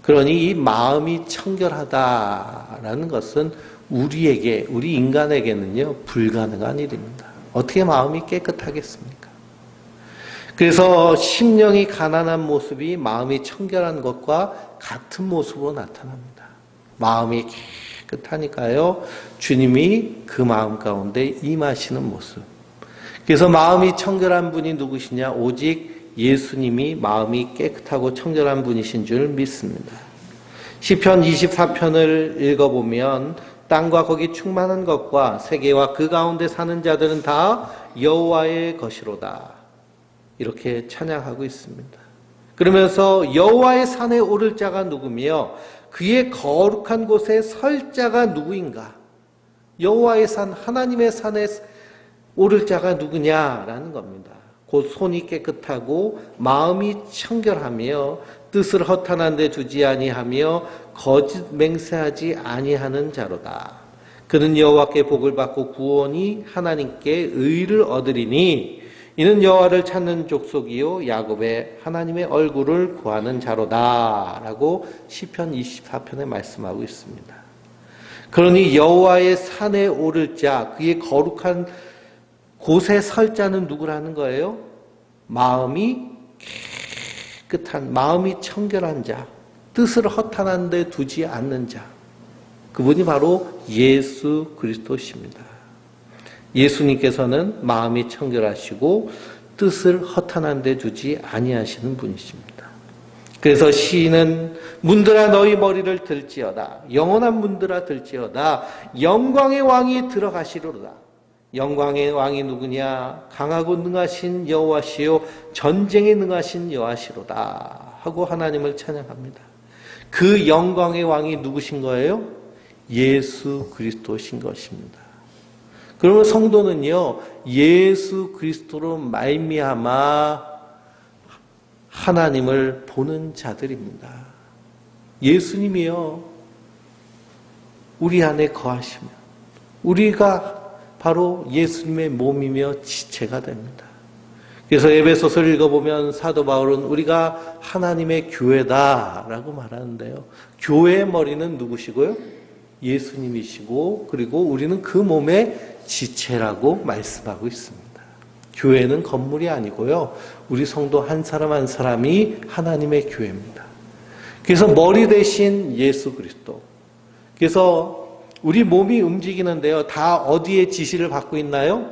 그러니 이 마음이 청결하다라는 것은 우리 인간에게는요, 불가능한 일입니다. 어떻게 마음이 깨끗하겠습니까? 그래서 심령이 가난한 모습이 마음이 청결한 것과 같은 모습으로 나타납니다. 마음이 깨끗하니까요, 주님이 그 마음 가운데 임하시는 모습. 그래서 마음이 청결한 분이 누구시냐? 오직 예수님이 마음이 깨끗하고 청결한 분이신 줄 믿습니다. 시편 24편을 읽어보면 땅과 거기 충만한 것과 세계와 그 가운데 사는 자들은 다 여호와의 것이로다. 이렇게 찬양하고 있습니다. 그러면서 여호와의 산에 오를 자가 누구며 그의 거룩한 곳에 설 자가 누구인가? 여호와의 산, 하나님의 산에 오를 자가 누구냐라는 겁니다. 곧 손이 깨끗하고 마음이 청결하며 뜻을 허탄한 데 두지 아니하며 거짓 맹세하지 아니하는 자로다. 그는 여호와께 복을 받고 구원이 하나님께 의를 얻으리니 이는 여호와를 찾는 족속이요 야곱의 하나님의 얼굴을 구하는 자로다 라고 시편 24편에 말씀하고 있습니다. 그러니 여호와의 산에 오를 자, 그의 거룩한 곳에 설 자는 누구라는 거예요? 마음이 깨끗한, 마음이 청결한 자, 뜻을 허탄한 데 두지 않는 자, 그분이 바로 예수 그리스도십니다. 예수님께서는 마음이 청결하시고 뜻을 허탄한 데 두지 아니하시는 분이십니다. 그래서 시인은 문들아 너희 머리를 들지어다, 영원한 문들아 들지어다, 영광의 왕이 들어가시리로다. 영광의 왕이 누구냐? 강하고 능하신 여호와시요 전쟁에 능하신 여호와시로다 하고 하나님을 찬양합니다. 그 영광의 왕이 누구신 거예요? 예수 그리스도신 것입니다. 그러면 성도는요, 예수 그리스도로 말미암아 하나님을 보는 자들입니다. 예수님이요, 우리 안에 거하시면 우리가 바로 예수님의 몸이며 지체가 됩니다. 그래서 에베소서를 읽어보면 사도 바울은 우리가 하나님의 교회다라고 말하는데요. 교회의 머리는 누구시고요? 예수님이시고, 그리고 우리는 그 몸의 지체라고 말씀하고 있습니다. 교회는 건물이 아니고요, 우리 성도 한 사람 한 사람이 하나님의 교회입니다. 그래서 머리 대신 예수 그리스도. 그래서 우리 몸이 움직이는데요, 다 어디에 지시를 받고 있나요?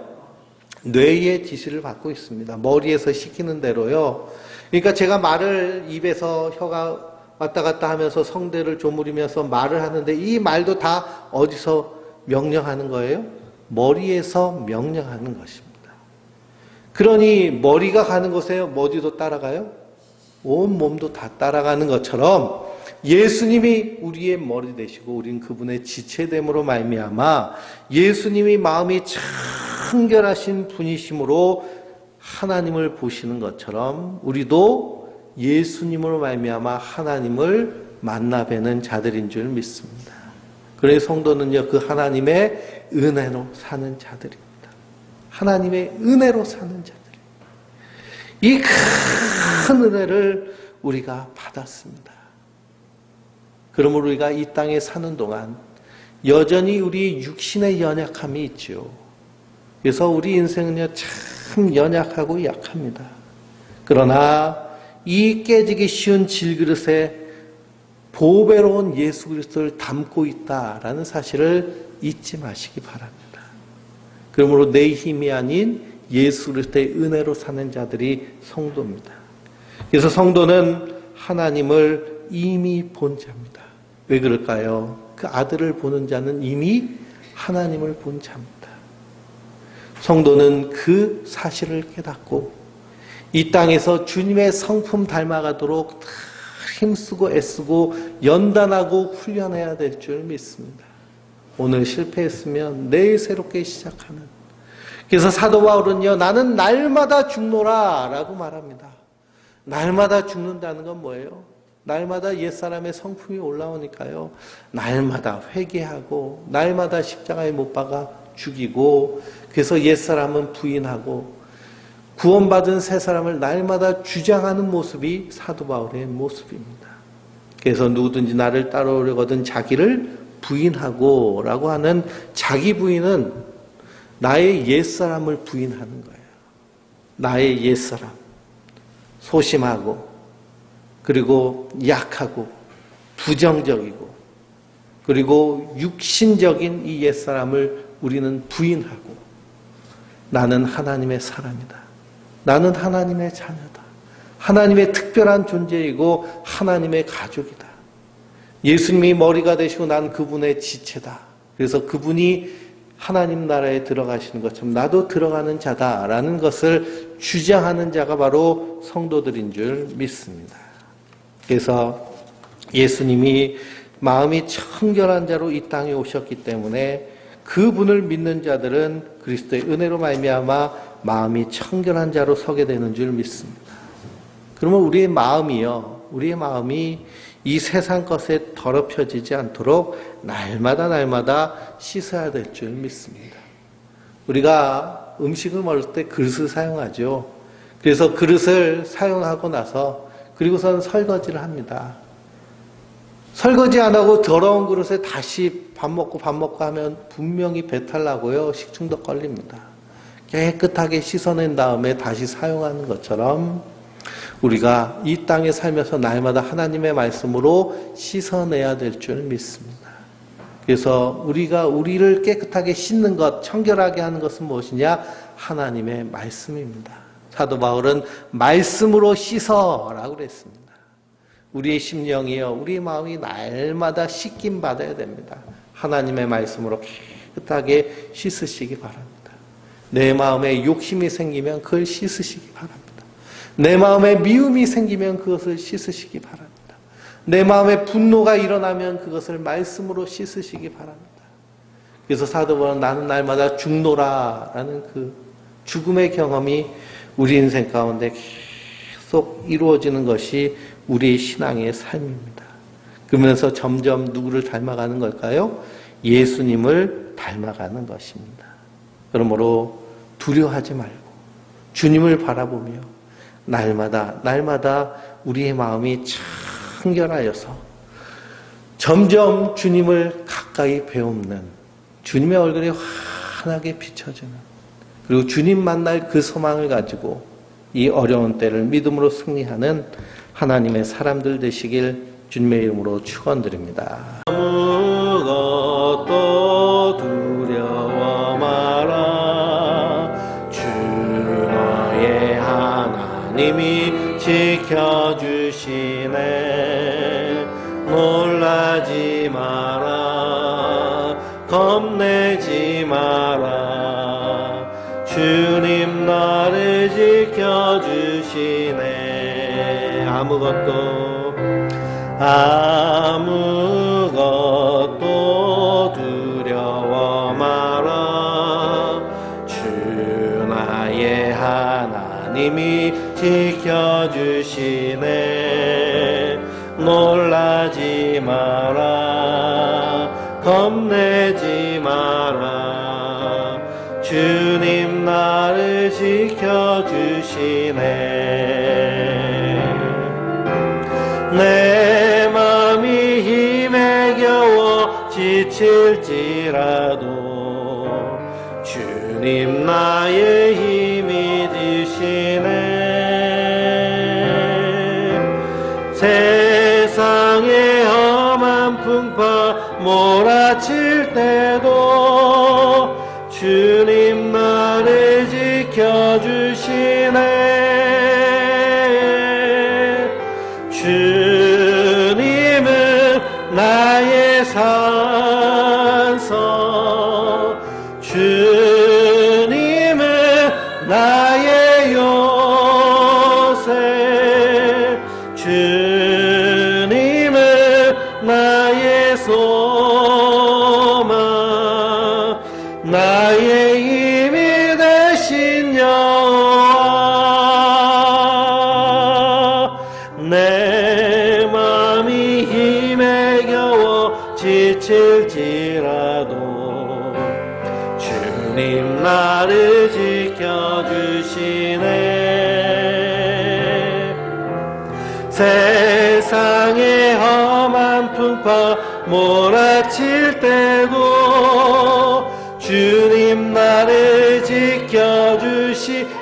뇌의 지시를 받고 있습니다. 머리에서 시키는 대로요. 그러니까 제가 말을, 입에서 혀가 왔다 갔다 하면서 성대를 조무리면서 말을 하는데 이 말도 다 어디서 명령하는 거예요? 머리에서 명령하는 것입니다. 그러니 머리가 가는 곳에 어디도 따라가요? 온 몸도 다 따라가는 것처럼 예수님이 우리의 머리 되시고 우리는 그분의 지체됨으로 말미암아 예수님이 마음이 청결하신 분이심으로 하나님을 보시는 것처럼 우리도 예수님으로 말미암아 하나님을 만나 뵈는 자들인 줄 믿습니다. 그래서 성도는요, 그 하나님의 은혜로 사는 자들입니다. 하나님의 은혜로 사는 자들. 이 큰 은혜를 우리가 받았습니다. 그러므로 우리가 이 땅에 사는 동안 여전히 우리 육신의 연약함이 있죠. 그래서 우리 인생은요, 참 연약하고 약합니다. 그러나 이 깨지기 쉬운 질그릇에 보배로운 예수 그리스도를 담고 있다라는 사실을 잊지 마시기 바랍니다. 그러므로 내 힘이 아닌 예수 그리스도의 은혜로 사는 자들이 성도입니다. 그래서 성도는 하나님을 이미 본 자입니다. 왜 그럴까요? 그 아들을 보는 자는 이미 하나님을 본 자입니다. 성도는 그 사실을 깨닫고 이 땅에서 주님의 성품 닮아가도록 힘쓰고 애쓰고 연단하고 훈련해야 될 줄 믿습니다. 오늘 실패했으면 내일 새롭게 시작하는. 그래서 사도 바울은요, 나는 날마다 죽노라 라고 말합니다. 날마다 죽는다는 건 뭐예요? 날마다 옛사람의 성품이 올라오니까요, 날마다 회개하고 날마다 십자가에 못 박아 죽이고, 그래서 옛사람은 부인하고 구원받은 새 사람을 날마다 주장하는 모습이 사도 바울의 모습입니다. 그래서 누구든지 나를 따라오려거든 자기를 부인하고 라고 하는 자기 부인은 나의 옛사람을 부인하는 거예요. 나의 옛사람, 소심하고 그리고 약하고 부정적이고 그리고 육신적인 이 옛사람을 우리는 부인하고 나는 하나님의 사람이다. 나는 하나님의 자녀다. 하나님의 특별한 존재이고 하나님의 가족이다. 예수님이 머리가 되시고 난 그분의 지체다. 그래서 그분이 하나님 나라에 들어가시는 것처럼 나도 들어가는 자다라는 것을 주장하는 자가 바로 성도들인 줄 믿습니다. 그래서 예수님이 마음이 청결한 자로 이 땅에 오셨기 때문에 그분을 믿는 자들은 그리스도의 은혜로 말미암아 마음이 청결한 자로 서게 되는 줄 믿습니다. 그러면 우리의 마음이 이 세상 것에 더럽혀지지 않도록 날마다 씻어야 될 줄 믿습니다. 우리가 음식을 먹을 때 그릇을 사용하죠. 그래서 그릇을 사용하고 나서 그리고선 설거지를 합니다. 설거지 안 하고 더러운 그릇에 다시 밥 먹고 하면 분명히 배탈 나고요. 식중독 걸립니다. 깨끗하게 씻어낸 다음에 다시 사용하는 것처럼 우리가 이 땅에 살면서 날마다 하나님의 말씀으로 씻어내야 될 줄 믿습니다. 그래서 우리가 우리를 깨끗하게 씻는 것, 청결하게 하는 것은 무엇이냐? 하나님의 말씀입니다. 사도 바울은 말씀으로 씻어라고 그랬습니다. 우리의 심령이요, 우리의 마음이 날마다 씻김 받아야 됩니다. 하나님의 말씀으로 깨끗하게 씻으시기 바랍니다. 내 마음에 욕심이 생기면 그걸 씻으시기 바랍니다. 내 마음에 미움이 생기면 그것을 씻으시기 바랍니다. 내 마음에 분노가 일어나면 그것을 말씀으로 씻으시기 바랍니다. 그래서 사도 바울은 나는 날마다 죽노라라는 그 죽음의 경험이 우리 인생 가운데 계속 이루어지는 것이 우리의 신앙의 삶입니다. 그러면서 점점 누구를 닮아가는 걸까요? 예수님을 닮아가는 것입니다. 그러므로 두려워하지 말고 주님을 바라보며 날마다 우리의 마음이 청결하여서 점점 주님을 가까이 배우는 주님의 얼굴이 환하게 비춰지는 그리고 주님 만날 그 소망을 가지고 이 어려운 때를 믿음으로 승리하는 하나님의 사람들 되시길 주님의 이름으로 축원드립니다. 아무것도 두려워 마라. 주 너의 하나님이 지켜주시네. 놀라지 마라. 겁내지 마라. 주님 나를 지켜주시네. 아무것도 두려워 마라. 주 나의 하나님이 지켜주시네. 놀라지 마라. 겁내지 마라. 주님 나를 지켜주시네. 내 맘이 힘에 겨워 지칠지라도 주님 나의 힘이 되시네. 세상의 험한 풍파 몰아칠 때도 주님 나를 지켜주시네. 주님은 나의 산성, 주님은 나의 요새, 주님은 나의 소망, 나의 힘이 되신 여호와. 지켜주시네. 세상의 험한 풍파 몰아칠 때도 주님 나를 지켜주시네.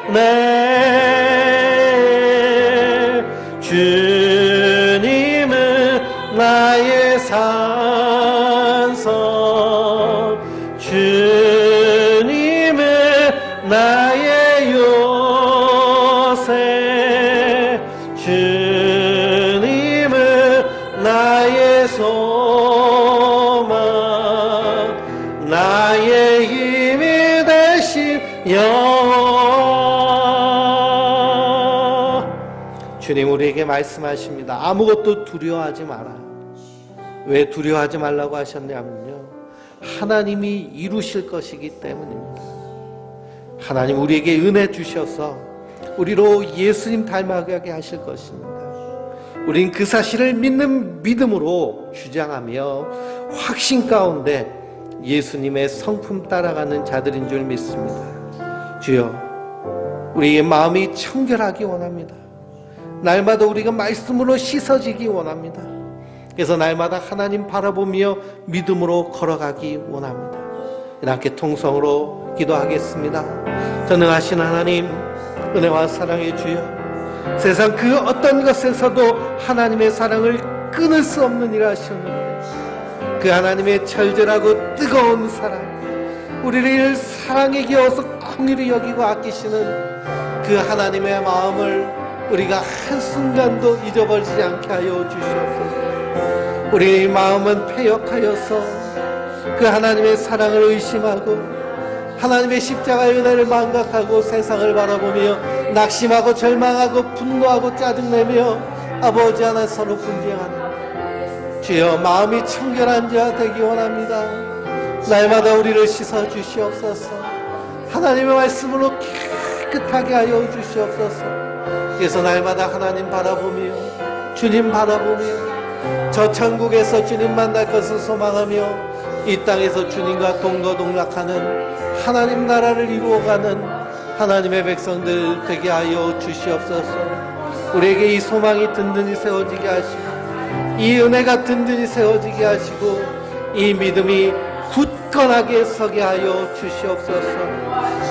주님은 나의 산성, 주님은 나의 요새, 주님은 나의 소망, 나의 힘이 되신 여호와. 주님 우리에게 말씀하십니다. 아무것도 두려워하지 마라. 왜 두려워하지 말라고 하셨냐면요, 하나님이 이루실 것이기 때문입니다. 하나님 우리에게 은혜 주셔서 우리로 예수님 닮아가게 하실 것입니다. 우린 그 사실을 믿는 믿음으로 주장하며 확신 가운데 예수님의 성품 따라가는 자들인 줄 믿습니다. 주여, 우리의 마음이 청결하기 원합니다. 날마다 우리가 말씀으로 씻어지기 원합니다. 그래서 날마다 하나님 바라보며 믿음으로 걸어가기 원합니다. 함께 통성으로 기도하겠습니다. 전능하신 하나님, 은혜와 사랑의 주여, 세상 그 어떤 것에서도 하나님의 사랑을 끊을 수 없는 일 하셨는데, 그 하나님의 절절하고 뜨거운 사랑, 우리를 사랑에 기어서 긍휼히 여기고 아끼시는 그 하나님의 마음을 우리가 한순간도 잊어버리지 않게 하여 주시옵소서. 우리의 마음은 패역하여서 그 하나님의 사랑을 의심하고 하나님의 십자가의 은혜를 망각하고 세상을 바라보며 낙심하고 절망하고 분노하고 짜증내며 아버지 하나 서로 분쟁하는, 주여 마음이 청결한 자 되기 원합니다. 날마다 우리를 씻어 주시옵소서. 하나님의 말씀으로 깨끗하게 하여 주시옵소서. 그래서 날마다 하나님 바라보며 주님 바라보며 저 천국에서 주님 만날 것을 소망하며 이 땅에서 주님과 동거동락하는 하나님 나라를 이루어가는 하나님의 백성들 되게 하여 주시옵소서. 우리에게 이 소망이 든든히 세워지게 하시고 이 은혜가 든든히 세워지게 하시고 이 믿음이 굳건하게 서게 하여 주시옵소서.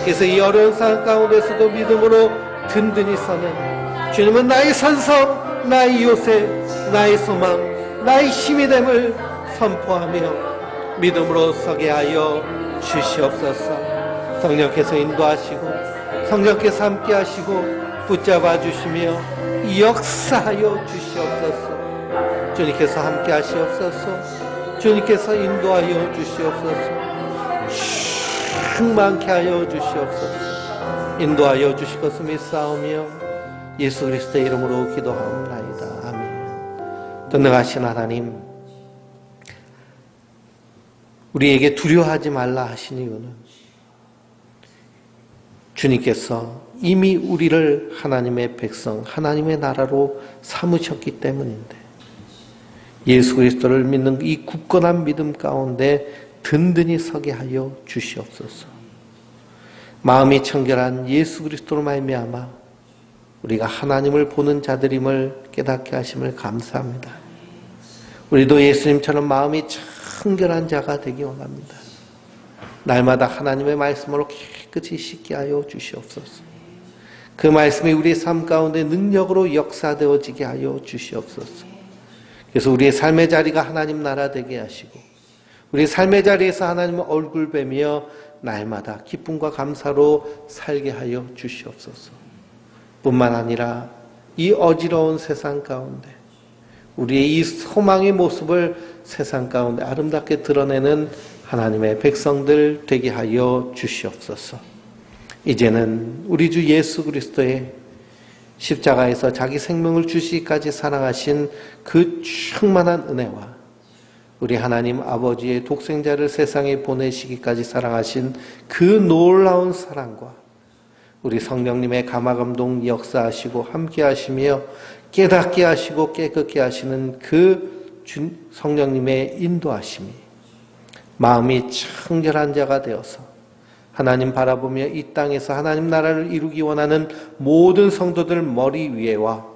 그래서 이 어려운 상황 가운데서도 믿음으로 든든히 서는 주님은 나의 선성, 나의 요새, 나의 소망, 나의 힘이 됨을 선포하며 믿음으로 서게 하여 주시옵소서. 성령께서 인도하시고 성령께서 함께 하시고 붙잡아 주시며 역사하여 주시옵소서. 주님께서 함께 하시옵소서. 주님께서 인도하여 주시옵소서. 충만케 하여 주시옵소서. 인도하여 주실 것을 믿사오며 예수 그리스도의 이름으로 기도하옵나이다. 아멘. 전능하신 하나님, 우리에게 두려워하지 말라 하신 이유는 주님께서 이미 우리를 하나님의 백성, 하나님의 나라로 삼으셨기 때문인데, 예수 그리스도를 믿는 이 굳건한 믿음 가운데 든든히 서게 하여 주시옵소서. 마음이 청결한 예수 그리스도로 말미암아 우리가 하나님을 보는 자들임을 깨닫게 하심을 감사합니다. 우리도 예수님처럼 마음이 청결한 자가 되기 원합니다. 날마다 하나님의 말씀으로 깨끗이 씻게 하여 주시옵소서. 그 말씀이 우리의 삶 가운데 능력으로 역사되어지게 하여 주시옵소서. 그래서 우리의 삶의 자리가 하나님 나라 되게 하시고 우리의 삶의 자리에서 하나님의 얼굴 뵈며 날마다 기쁨과 감사로 살게 하여 주시옵소서. 뿐만 아니라 이 어지러운 세상 가운데 우리의 이 소망의 모습을 세상 가운데 아름답게 드러내는 하나님의 백성들 되게 하여 주시옵소서. 이제는 우리 주 예수 그리스도의 십자가에서 자기 생명을 주시기까지 사랑하신 그 충만한 은혜와 우리 하나님 아버지의 독생자를 세상에 보내시기까지 사랑하신 그 놀라운 사랑과 우리 성령님의 감화감동 역사하시고 함께 하시며 깨닫게 하시고 깨끗게 하시는 그 성령님의 인도하심이 마음이 청결한 자가 되어서 하나님 바라보며 이 땅에서 하나님 나라를 이루기 원하는 모든 성도들 머리 위에와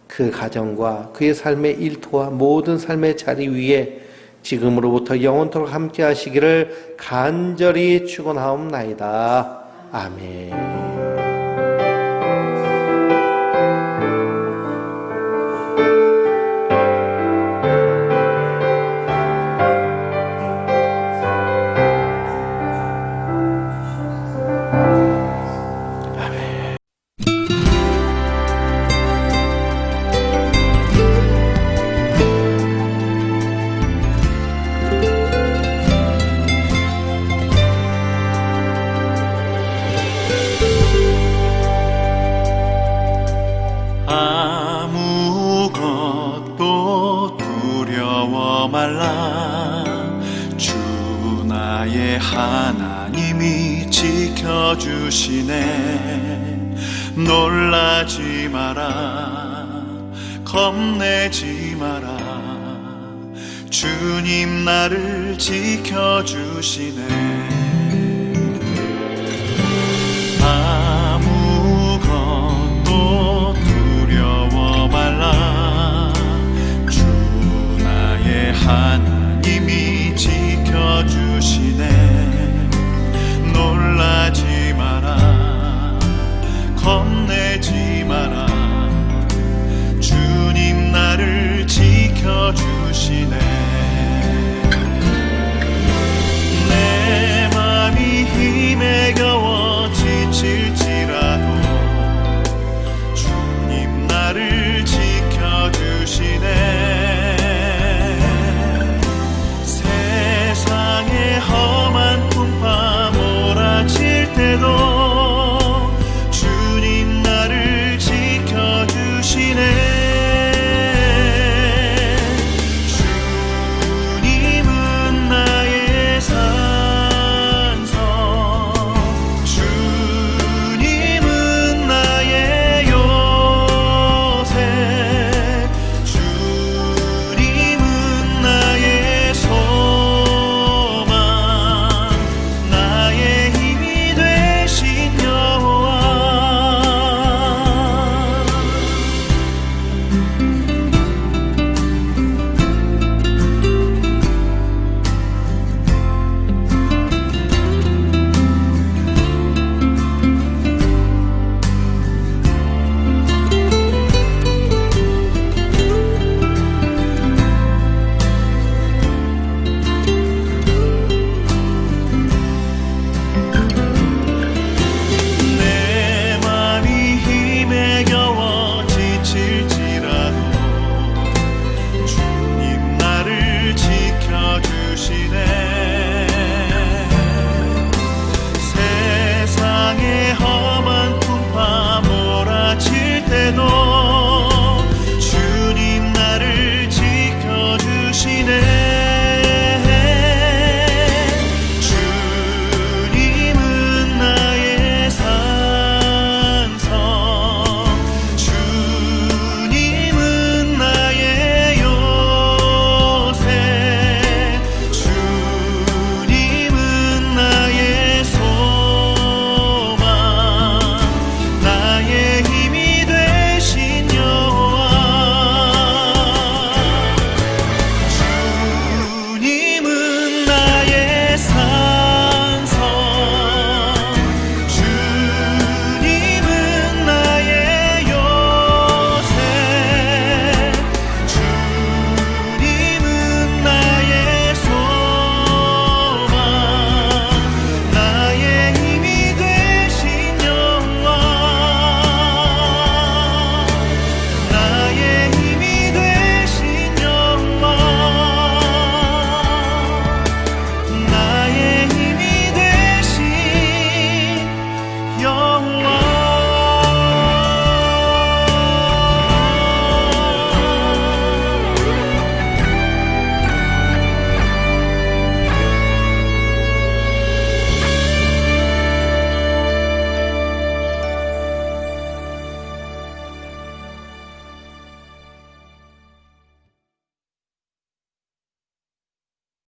그 가정과 그의 삶의 일터와 모든 삶의 자리 위에 지금으로부터 영원토록 함께 하시기를 간절히 축원하옵나이다. 아멘. 아무것도 두려워 말라. 주 나의 하나님이 지켜주시네. 놀라지 마라, 겁내지 마라. 주님 나를 지켜주시네.